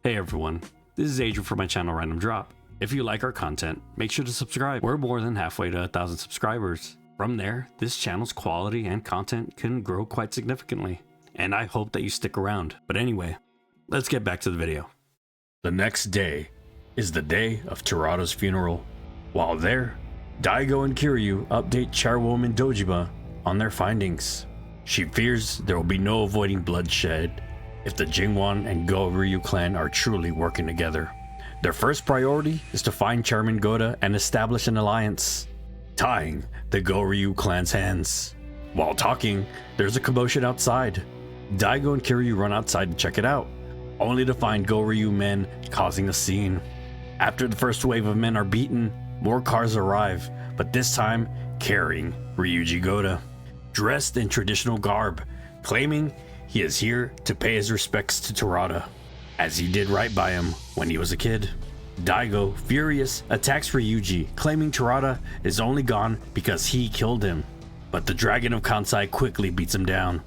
Hey everyone, this is Adrian from my channel Random Drop. If you like our content, make sure to subscribe. We're more than halfway to 1,000 subscribers. From there, this channel's quality and content can grow quite significantly, and I hope that you stick around. But anyway, let's get back to the video. The next day is the day of Terada's funeral. While there, Daigo and Kiryu update Chairwoman Dojima on their findings. She fears there will be no avoiding bloodshed if the Jingweon and Go-Ryu clan are truly working together. Their first priority is to find Chairman Goda and establish an alliance, tying the Go-Ryu clan's hands. While talking, there's a commotion outside. Daigo and Kiryu run outside to check it out, only to find Go-Ryu men causing a scene. After the first wave of men are beaten, more cars arrive, but this time carrying Ryuji Goda, dressed in traditional garb, claiming he is here to pay his respects to Terada, as he did right by him when he was a kid. Daigo, furious, attacks Ryuji, claiming Terada is only gone because he killed him. But the Dragon of Kansai quickly beats him down.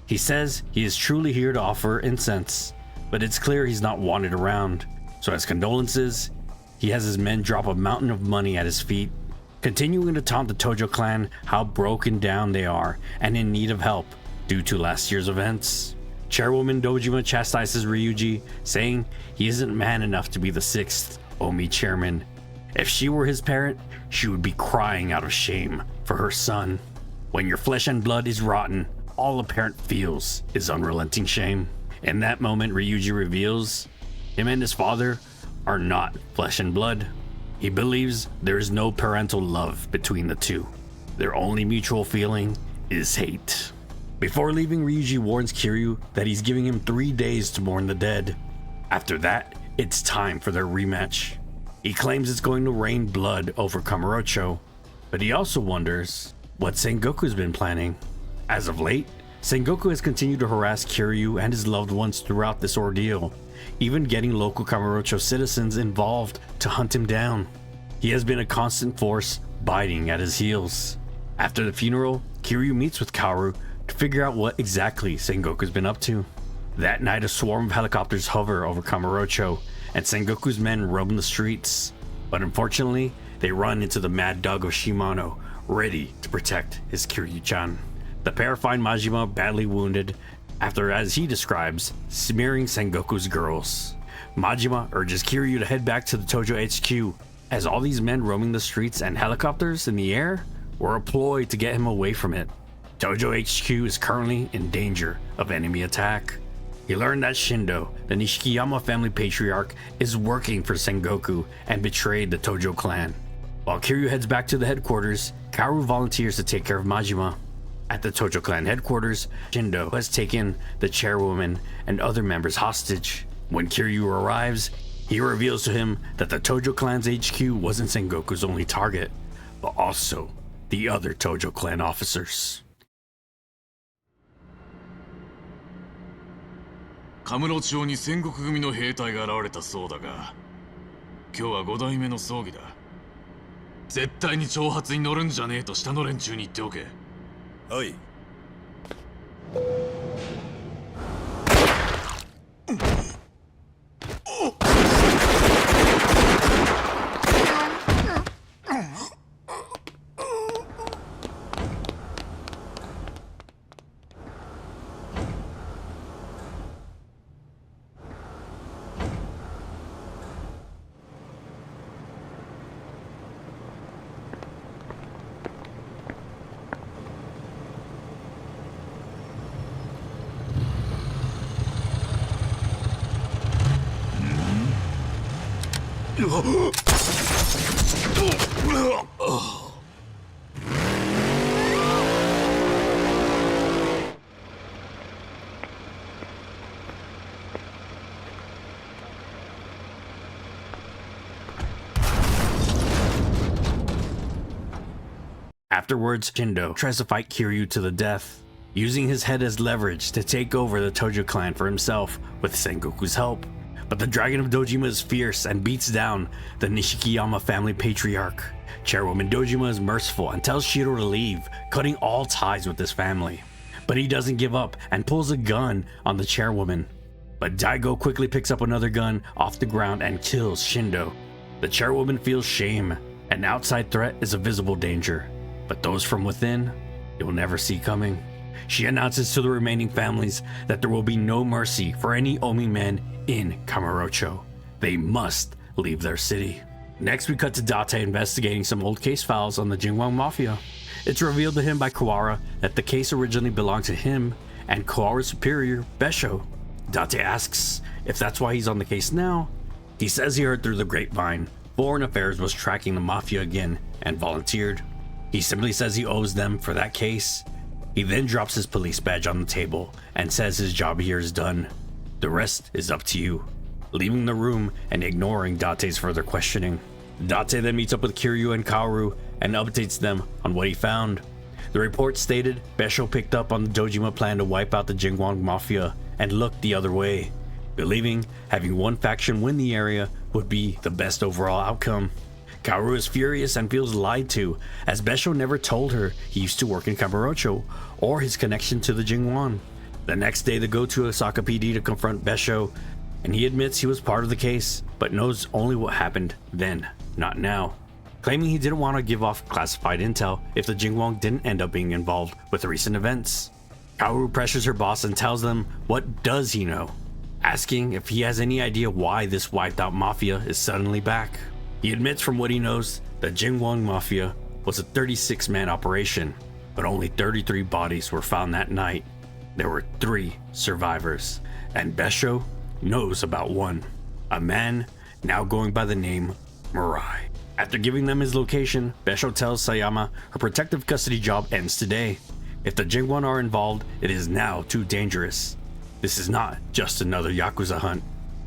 He says he is truly here to offer incense, but it's clear he's not wanted around. So as condolences, he has his men drop a mountain of money at his feet, continuing to taunt the Tojo clan how broken down they are and in need of help due to last year's events. Chairwoman Dojima chastises Ryuji, saying he isn't man enough to be the 6th Omi chairman. If she were his parent, she would be crying out of shame for her son. When your flesh and blood is rotten, all a parent feels is unrelenting shame. In that moment, Ryuji reveals him and his father are not flesh and blood. He believes there is no parental love between the two. Their only mutual feeling is hate. Before leaving, Ryuji warns Kiryu that he's giving him 3 days to mourn the dead. After that, it's time for their rematch. He claims it's going to rain blood over Kamurocho, but he also wonders what Sengoku's been planning. As of late, Sengoku has continued to harass Kiryu and his loved ones throughout this ordeal, even getting local Kamurocho citizens involved to hunt him down. He has been a constant force biting at his heels. After the funeral, Kiryu meets with Kaoru to figure out what exactly Sengoku's been up to. That night, a swarm of helicopters hover over Kamurocho, and Sengoku's men roam the streets. But unfortunately, they run into the mad dog of Shimano, ready to protect his Kiryu-chan. The pair find Majima badly wounded after, as he describes, smearing Sengoku's girls. Majima urges Kiryu to head back to the Tojo HQ, as all these men roaming the streets and helicopters in the air were a ploy to get him away from it. Tojo HQ is currently in danger of enemy attack. He learned that Shindo, the Nishikiyama family patriarch, is working for Sengoku and betrayed the Tojo clan. While Kiryu heads back to the headquarters, Kaoru volunteers to take care of Majima. At the Tojo clan headquarters, Shindo has taken the chairwoman and other members hostage. When Kiryu arrives, he reveals to him that the Tojo clan's HQ wasn't Sengoku's only target, but also the other Tojo clan officers. カムロ町に戦国組の兵隊が現れたそうだが、今日は5代目の葬儀だ。絶対に挑発に乗るんじゃねえと下の連中に言っておけ。はい。Afterwards, Shindo tries to fight Kiryu to the death, using his head as leverage to take over the Tojo clan for himself with Sengoku's help. But the Dragon of Dojima is fierce and beats down the Nishikiyama family patriarch. Chairwoman Dojima is merciful and tells Shiro to leave, cutting all ties with his family. But he doesn't give up and pulls a gun on the chairwoman. But Daigo quickly picks up another gun off the ground and kills Shindo. The chairwoman feels shame. An outside threat is a visible danger, but those from within, you'll never see coming. She announces to the remaining families that there will be no mercy for any Omi men in Kamurocho. They must leave their city. Next, we cut to Date investigating some old case files on the Jingweon Mafia. It's revealed to him by Kawara that the case originally belonged to him and Kawara's superior, Besho. Date asks if that's why he's on the case now. He says he heard through the grapevine Foreign Affairs was tracking the Mafia again and volunteered. He simply says he owes them for that case. He then drops his police badge on the table and says his job here is done. The rest is up to you. Leaving the room and ignoring Date's further questioning. Date then meets up with Kiryu and Kaoru and updates them on what he found. The report stated Besho picked up on the Dojima plan to wipe out the Jingweon Mafia and looked the other way, believing having one faction win the area would be the best overall outcome. Kaoru is furious and feels lied to, as Besho never told her he used to work in Kamurocho or his connection to the Jingweon. The next day they go to Osaka PD to confront Besho, and he admits he was part of the case, but knows only what happened then, not now, claiming he didn't want to give off classified intel if the Jingweon didn't end up being involved with recent events. Kaoru pressures her boss and tells them what does he know, asking if he has any idea why this wiped out mafia is suddenly back. He admits from what he knows that Jingweon Mafia was a 36-man operation, but only 33 bodies were found that night. There were 3 survivors, and Besho knows about one, a man now going by the name Mirai. After giving them his location, Besho tells Sayama her protective custody job ends today. If the Jingweon are involved, it is now too dangerous. This is not just another Yakuza hunt.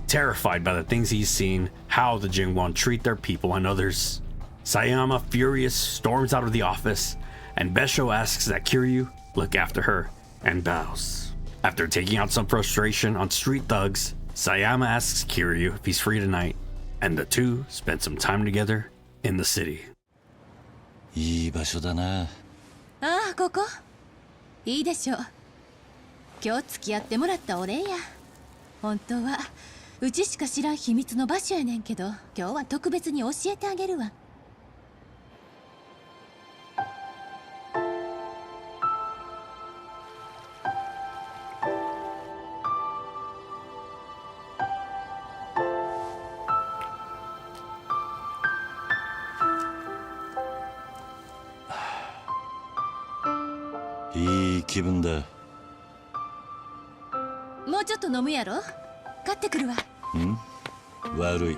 Terrified by the things he's seen, how the Jingweon treat their people and others, Sayama, furious, storms out of the office, and Besho asks that Kiryu look after her and bows. After taking out some frustration on street thugs, Sayama asks Kiryu if he's free tonight, and the two spend some time together in the city. いい場所だな。ああ、ここいいでしょう。今日付き合ってもらったお礼や。本当はうちしか知らん秘密の場所やねんけど、今日は特別に教えてあげるわ。いい気分だ。もうちょっと飲むやろ。買ってくるわ。悪い。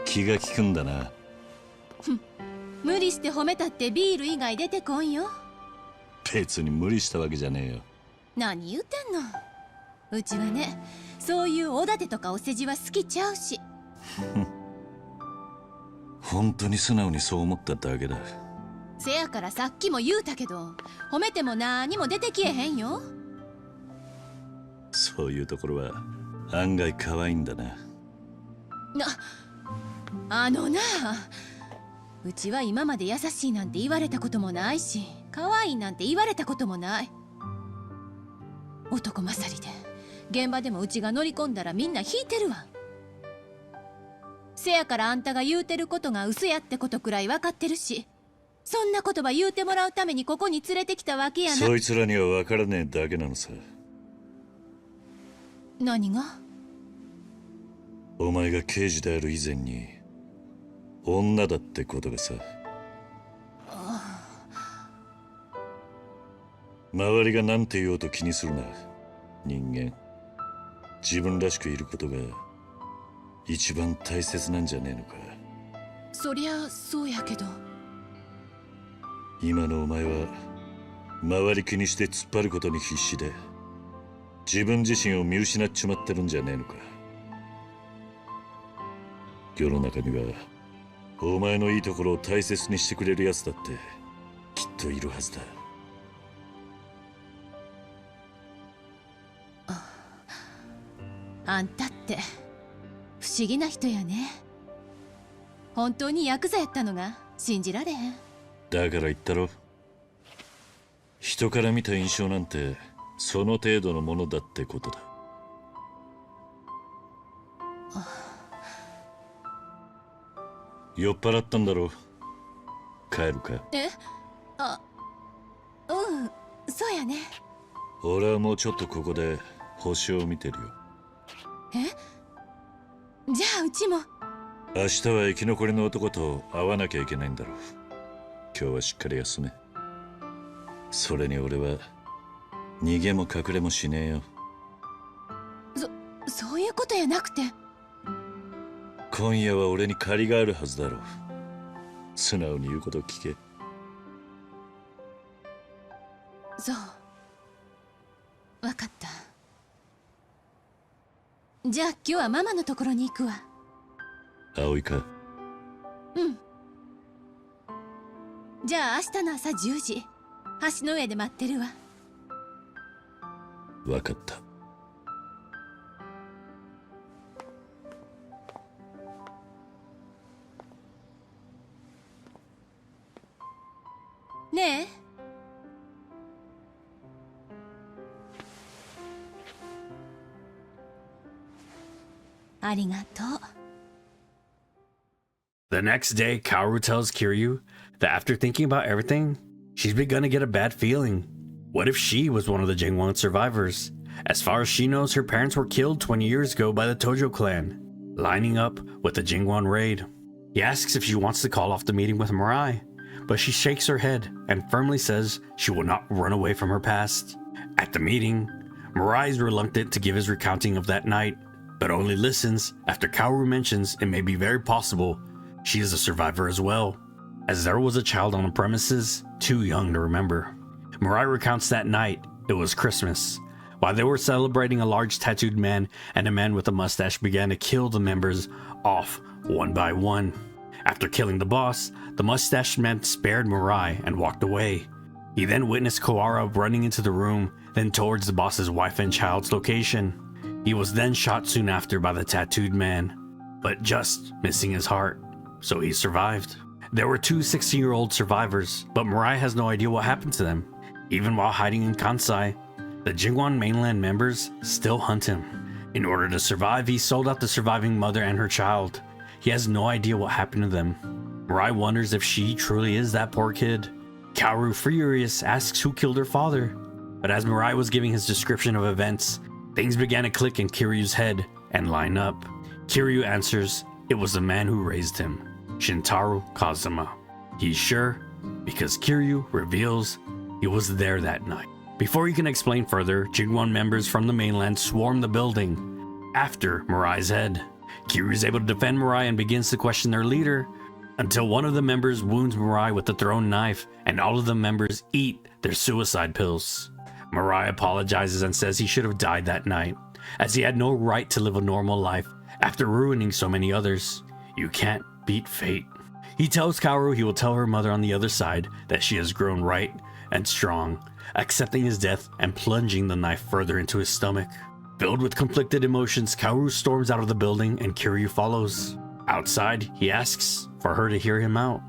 気が利くんだな。無理して褒めたってビール以外出てこんよ。別に無理したわけじゃねえよ。何言うてんの。うちはね、そういうおだてとかお世辞は好きちゃうし。本当に素直にそう思っただけだ。せやからさっきも言うたけど、褒めても何も出てきえへんよ。そういうところは案外可愛いんだな。あのな、うちは今まで優しいなんて言われたこともないし、可愛いなんて言われたこともない。男勝りで現場でもうちが乗り込んだらみんな引いてるわ。せやからあんたが言うてることが嘘やってことくらい分かってるし、そんな言葉言うてもらうためにここに連れてきたわけやな。そいつらには分からねえだけなのさ。何が？お前が刑事である以前に女だってことがさ。周りが何て言おうと気にするな。人間、自分らしくいることが一番大切なんじゃねえのか。そりゃそうやけど。今のお前は周り気にして突っ張ることに必死で自分自身を見失っちまってるんじゃねえのか。世の中にはお前のいいところを大切にしてくれるやつだってきっといるはずだ。あんたって不思議な人やね。本当にヤクザやったのが信じられへん。だから言ったろ。人から見た印象なんてその程度のものだってことだ。酔っ払ったんだろう。帰るか。そうやね。俺はもうちょっとここで星を見てるよ。じゃあうちも。明日は生き残りの男と会わなきゃいけないんだろう。今日はしっかり休め。それに俺は逃げも隠れもしねえよ。そういうことやなくて。今夜は俺に借りがあるはずだろう。素直に言うことを聞け。そう、わかった。じゃあ今日はママのところに行くわ。葵か。じゃあ明日の朝10時、橋の上で待ってるわ。わかった。ねえ、ありがとう。The next day, Kaoru tells Kiryu that after thinking about everything, she's begun to get a bad feeling. What if she was one of the Jingweon survivors? As far as she knows, her parents were killed 20 years ago by the Tojo clan, lining up with the Jingweon raid. He asks if she wants to call off the meeting with Mirai, but she shakes her head and firmly says she will not run away from her past. At the meeting, Mirai is reluctant to give his recounting of that night, but only listens after Kaoru mentions it may be very possible she is a survivor as well, as there was a child on the premises too young to remember. Mirai recounts that night it was Christmas. While they were celebrating, a large tattooed man and a man with a mustache began to kill the members off one by one. After killing the boss, the mustached man spared Mirai and walked away. He then witnessed Kawara running into the room, then towards the boss's wife and child's location. He was then shot soon after by the tattooed man, but just missing his heart, so he survived. There were two 16-year-old survivors, but Mirai has no idea what happened to them. Even while hiding in Kansai, the Jingweon mainland members still hunt him. In order to survive, he sold out the surviving mother and her child. He has no idea what happened to them. Mirai wonders if she truly is that poor kid. Kaoru, furious, asks who killed her father. But as Mirai was giving his description of events, things began to click in Kiryu's head and line up. Kiryu answers it was the man who raised him, Shintaro Kazuma. He's sure because Kiryu reveals he was there that night. Before he can explain further, Jingweon members from the mainland swarm the building after Mirai's head. Kiryu is able to defend Mirai and begins to question their leader until one of the members wounds Mirai with the thrown knife and all of the members eat their suicide pills. Mirai apologizes and says he should have died that night, as he had no right to live a normal life after ruining so many others. You can't beat fate. He tells Kaoru he will tell her mother on the other side that she has grown right and strong, accepting his death and plunging the knife further into his stomach. Filled with conflicted emotions, Kaoru storms out of the building and Kiryu follows. Outside, he asks for her to hear him out.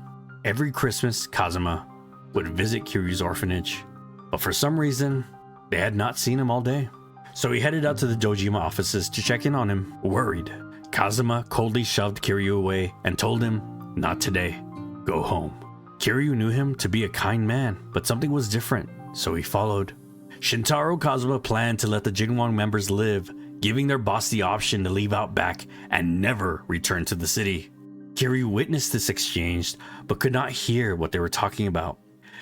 Every Christmas, Kazuma would visit Kiryu's orphanage, but for some reason, they had not seen him all day. So he headed out to the Dojima offices to check in on him, worried. Kazuma coldly shoved Kiryu away and told him, "Not today. Go home." Kiryu knew him to be a kind man, but something was different, so he followed. Shintaro Kazuma planned to let the Jingweon members live, giving their boss the option to leave out back and never return to the city. Kiryu witnessed this exchange, but could not hear what they were talking about.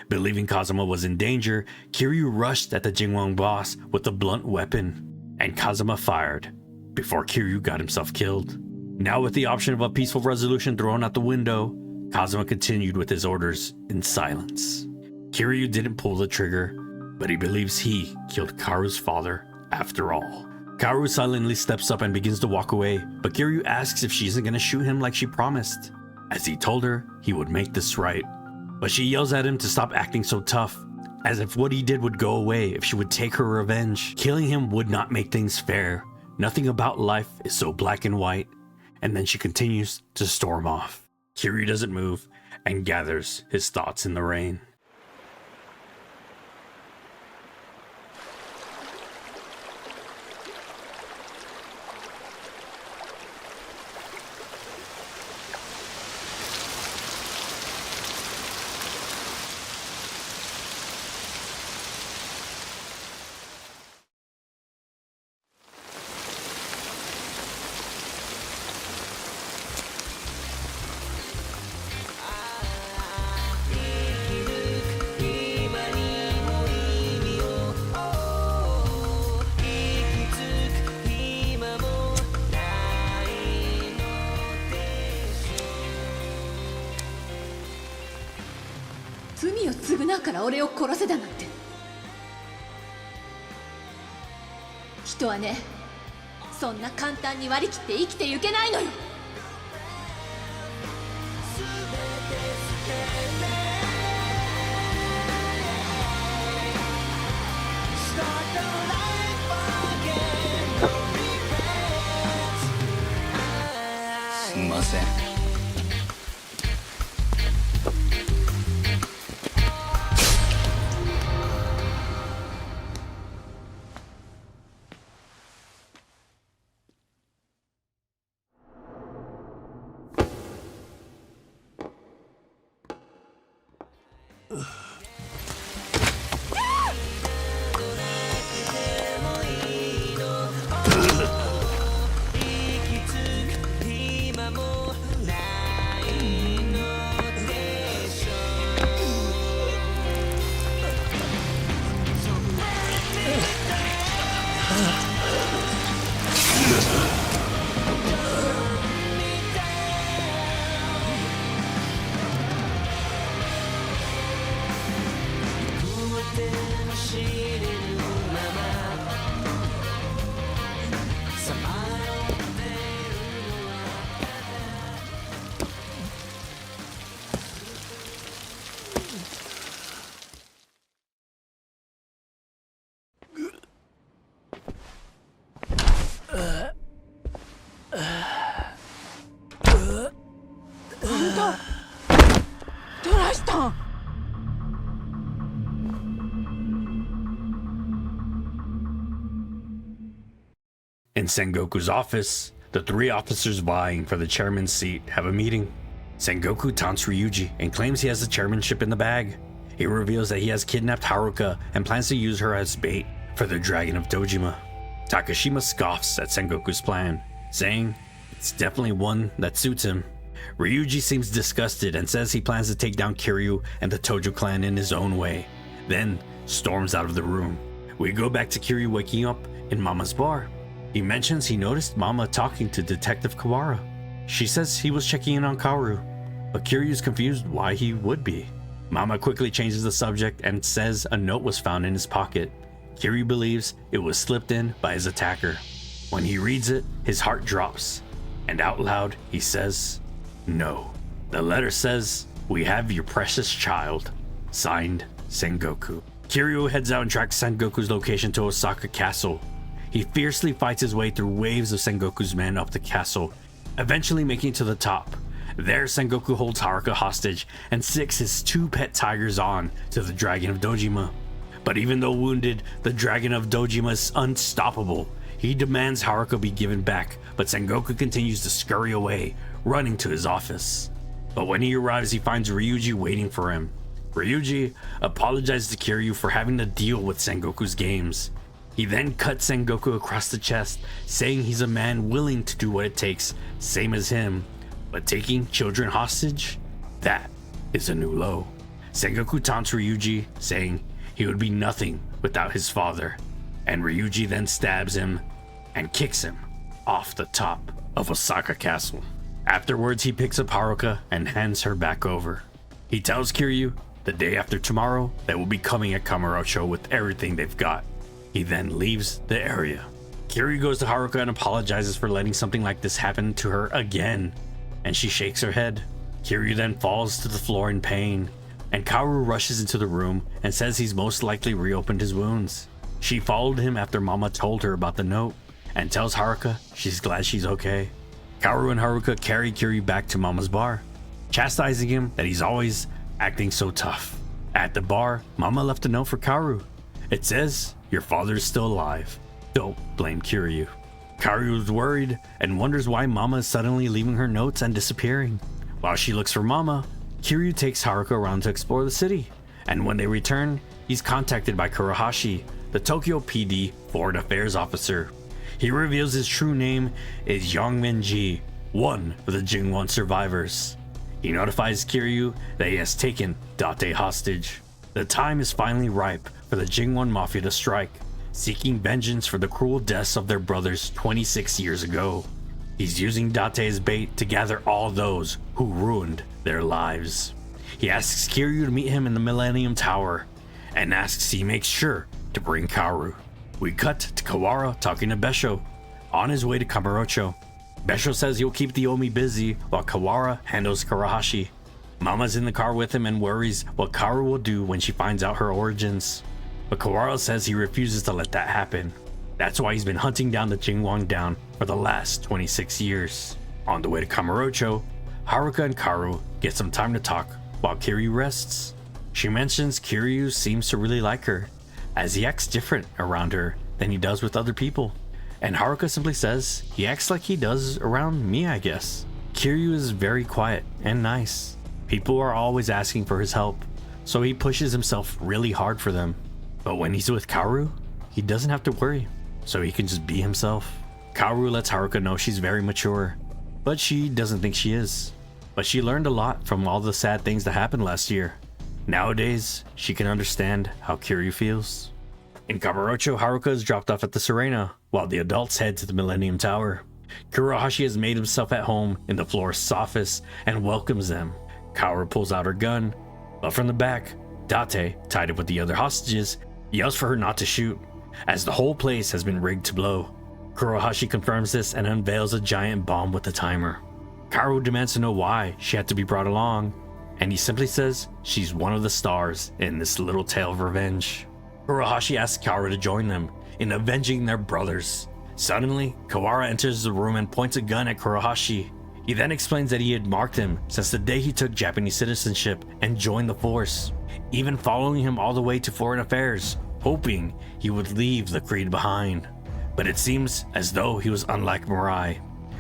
Believing Kazuma was in danger, Kiryu rushed at the Jingweon boss with a blunt weapon, and Kazuma fired before Kiryu got himself killed. Now with the option of a peaceful resolution thrown out the window, Kazuma continued with his orders in silence. Kiryu didn't pull the trigger, but he believes he killed Kaoru's father after all. Kaoru silently steps up and begins to walk away, but Kiryu asks if she isn't going to shoot him like she promised, as he told her he would make this right. But she yells at him to stop acting so tough, as if what he did would go away if she would take her revenge. Killing him would not make things fair. Nothing about life is so black and white. And then she continues to storm off. Kiryu doesn't move and gathers his thoughts in the rain. 罪を償うから俺を殺せだなんて。人はね、そんな簡単に割り切って生きていけないのよ。すんません。In Sengoku's office, the three officers vying for the chairman's seat have a meeting. Sengoku taunts Ryuji and claims he has the chairmanship in the bag. He reveals that he has kidnapped Haruka and plans to use her as bait for the Dragon of Dojima. Takashima scoffs at Sengoku's plan, saying it's definitely one that suits him. Ryuji seems disgusted and says he plans to take down Kiryu and the Tojo clan in his own way, then storms out of the room. We go back to Kiryu waking up in Mama's bar. He mentions he noticed Mama talking to Detective Kawara. She says he was checking in on Kaoru, but Kiryu's confused why he would be. Mama quickly changes the subject and says a note was found in his pocket. Kiryu believes it was slipped in by his attacker. When he reads it, his heart drops, and out loud he says, "No." The letter says, "We have your precious child." Signed, Sengoku. Kiryu heads out and tracks Sengoku's location to Osaka Castle. He fiercely fights his way through waves of Sengoku's men up the castle, eventually making it to the top. There, Sengoku holds Haruka hostage and sicks his two pet tigers on to the Dragon of Dojima. But even though wounded, the Dragon of Dojima is unstoppable. He demands Haruka be given back, but Sengoku continues to scurry away, running to his office. But when he arrives, he finds Ryuji waiting for him. Ryuji apologizes to Kiryu for having to deal with Sengoku's games. He then cuts Sengoku across the chest, saying he's a man willing to do what it takes, same as him. But taking children hostage? That is a new low. Sengoku taunts Ryuji, saying he would be nothing without his father. And Ryuji then stabs him and kicks him off the top of Osaka Castle. Afterwards, he picks up Haruka and hands her back over. He tells Kiryu the day after tomorrow they will be coming at Kamurocho with everything they've got. He then leaves the area. Kiryu goes to Haruka and apologizes for letting something like this happen to her again, and she shakes her head. Kiryu then falls to the floor in pain, and Kaoru rushes into the room and says he's most likely reopened his wounds. She followed him after Mama told her about the note, and tells Haruka she's glad she's okay. Kaoru and Haruka carry Kiryu back to Mama's bar, chastising him that he's always acting so tough. At the bar, Mama left a note for Kaoru. It says, "Your father is still alive. Don't blame Kiryu." Kaoru is worried and wonders why Mama is suddenly leaving her notes and disappearing. While she looks for Mama, Kiryu takes Haruka around to explore the city, and when they return, he's contacted by Kurohashi, the Tokyo PD Foreign Affairs officer. He reveals his true name is Yongmin-ji, one of the Jingweon survivors. He notifies Kiryu that he has taken Date hostage. The time is finally ripe for the Jingweon Mafia to strike, seeking vengeance for the cruel deaths of their brothers 26 years ago. He's using Date as bait to gather all those who ruined their lives. He asks Kiryu to meet him in the Millennium Tower and asks he makes sure to bring Kaoru. We cut to Kawara talking to Besho on his way to Kamurocho. Besho says he'll keep the Omi busy while Kawara handles Kurahashi. Mama's in the car with him and worries what Kaoru will do when she finds out her origins. But Kawara says he refuses to let that happen. That's why he's been hunting down the Jingweon down for the last 26 years. On the way to Kamurocho, Haruka and Kaoru get some time to talk while Kiryu rests. She mentions Kiryu seems to really like her, as he acts different around her than he does with other people. And Haruka simply says he acts like he does around me, I guess. Kiryu is very quiet and nice. People are always asking for his help, so he pushes himself really hard for them. But when he's with Kaoru, he doesn't have to worry, so he can just be himself. Kaoru lets Haruka know she's very mature, but she doesn't think she is. But she learned a lot from all the sad things that happened last year. Nowadays, she can understand how Kiryu feels. In Kamurocho, Haruka is dropped off at the Serena, while the adults head to the Millennium Tower. Kurahashi has made himself at home in the florist's office and welcomes them. Kaoru pulls out her gun, but from the back, Date, tied up with the other hostages, yells for her not to shoot, as the whole place has been rigged to blow. Kurahashi confirms this and unveils a giant bomb with a timer. Kaoru demands to know why she had to be brought along, and he simply says she's one of the stars in this little tale of revenge. Kurahashi asks Kaoru to join them in avenging their brothers. Suddenly, Kawara enters the room and points a gun at Kurahashi. He then explains that he had marked him since the day he took Japanese citizenship and joined the force, even following him all the way to foreign affairs, hoping he would leave the creed behind. But it seems as though he was unlike Mirai,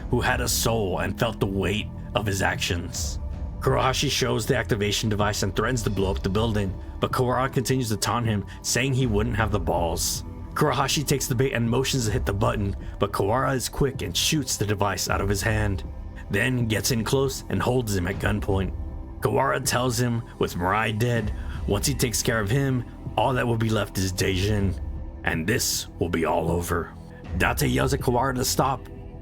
who had a soul and felt the weight of his actions. Kurahashi shows the activation device and threatens to blow up the building, but Kawara continues to taunt him, saying he wouldn't have the balls. Kurahashi takes the bait and motions to hit the button, but Kawara is quick and shoots the device out of his hand, then gets in close and holds him at gunpoint. Kawara tells him with Mirai dead, once he takes care of him, all that will be left is Daijin, and this will be all over. Date yells at Kawara to stop,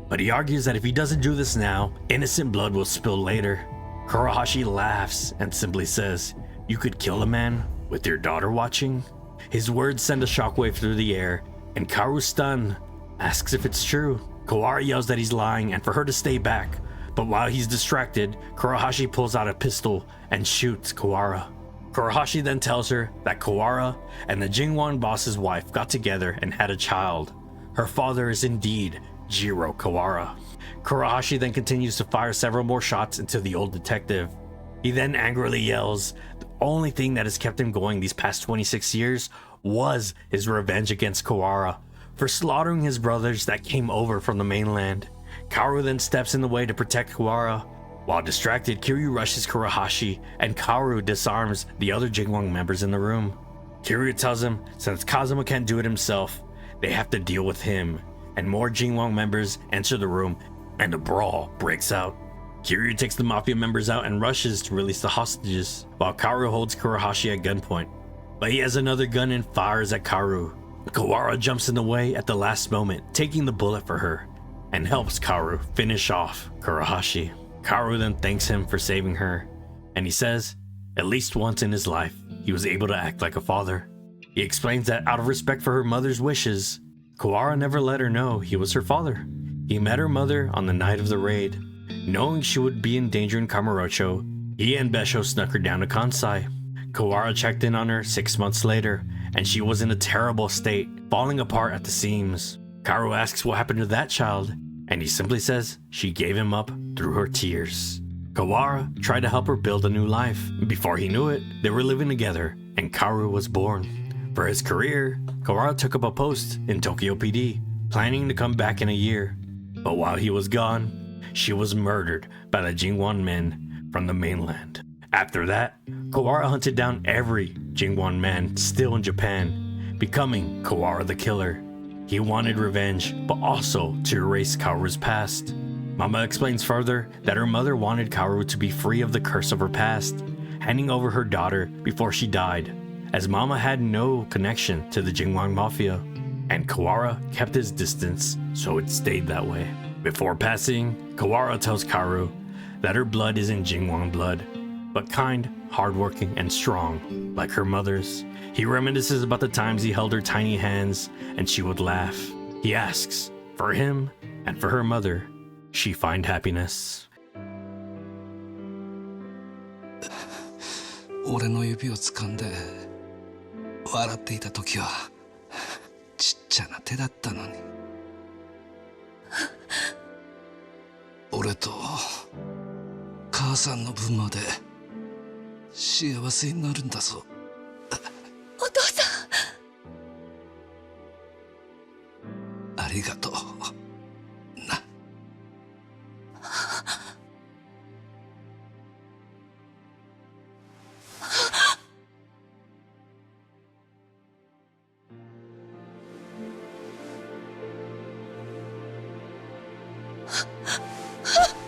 but he argues that if he doesn't do this now, innocent blood will spill later. Kurahashi laughs and simply says, "You could kill a man with your daughter watching?" His words send a shockwave through the air, and Kaoru, stunned, asks if it's true. Kawara yells that he's lying and for her to stay back, but while he's distracted, Kurahashi pulls out a pistol and shoots Kawara. Kurahashi then tells her that Kawara and the Jingweon boss's wife got together and had a child. Her father is indeed Jiro Kawara. Kurahashi then continues to fire several more shots into the old detective. He then angrily yells the only thing that has kept him going these past 26 years was his revenge against Kawara for slaughtering his brothers that came over from the mainland. Kaoru then steps in the way to protect Kawara. While distracted, Kiryu rushes Kurahashi and Kaoru disarms the other Jingweon members in the room. Kiryu tells him since Kazuma can't do it himself, they have to deal with him, and more Jingweon members enter the room and a brawl breaks out. Kiryu takes the Mafia members out and rushes to release the hostages, while Kaoru holds Kurahashi at gunpoint. But he has another gun and fires at Kaoru. Kawara jumps in the way at the last moment, taking the bullet for her, and helps Kaoru finish off Kurahashi. Kaoru then thanks him for saving her, and he says, at least once in his life, he was able to act like a father. He explains that out of respect for her mother's wishes, Kawara never let her know he was her father. He met her mother on the night of the raid. Knowing she would be in danger in Kamurocho, he and Besho snuck her down to Kansai. Kawara checked in on her 6 months later, and she was in a terrible state, falling apart at the seams. Kaoru asks what happened to that child, and he simply says she gave him up through her tears. Kawara tried to help her build a new life. Before he knew it, they were living together, and Kaoru was born. For his career, Kawara took up a post in Tokyo PD, planning to come back in a year. But while he was gone, she was murdered by the Jingweon men from the mainland. After that, Kawara hunted down every Jingweon man still in Japan, becoming Kawara the Killer. He wanted revenge, but also to erase Kaoru's past. Mama explains further that her mother wanted Kaoru to be free of the curse of her past, handing over her daughter before she died, as Mama had no connection to the Jingweon Mafia, and Kawara kept his distance, so it stayed that way. Before passing, Kawara tells Kaoru that her blood isn't Jingweon blood, but kind hardworking, and strong, like her mother's. He reminisces about the times he held her tiny hands and she would laugh. He asks, for him and for her mother, she find happiness. 俺の指を掴んで笑っていた時はちっちゃな手だったのに俺と母さんの分まで幸せになるんだぞ。お父さん、ありがとうな。あ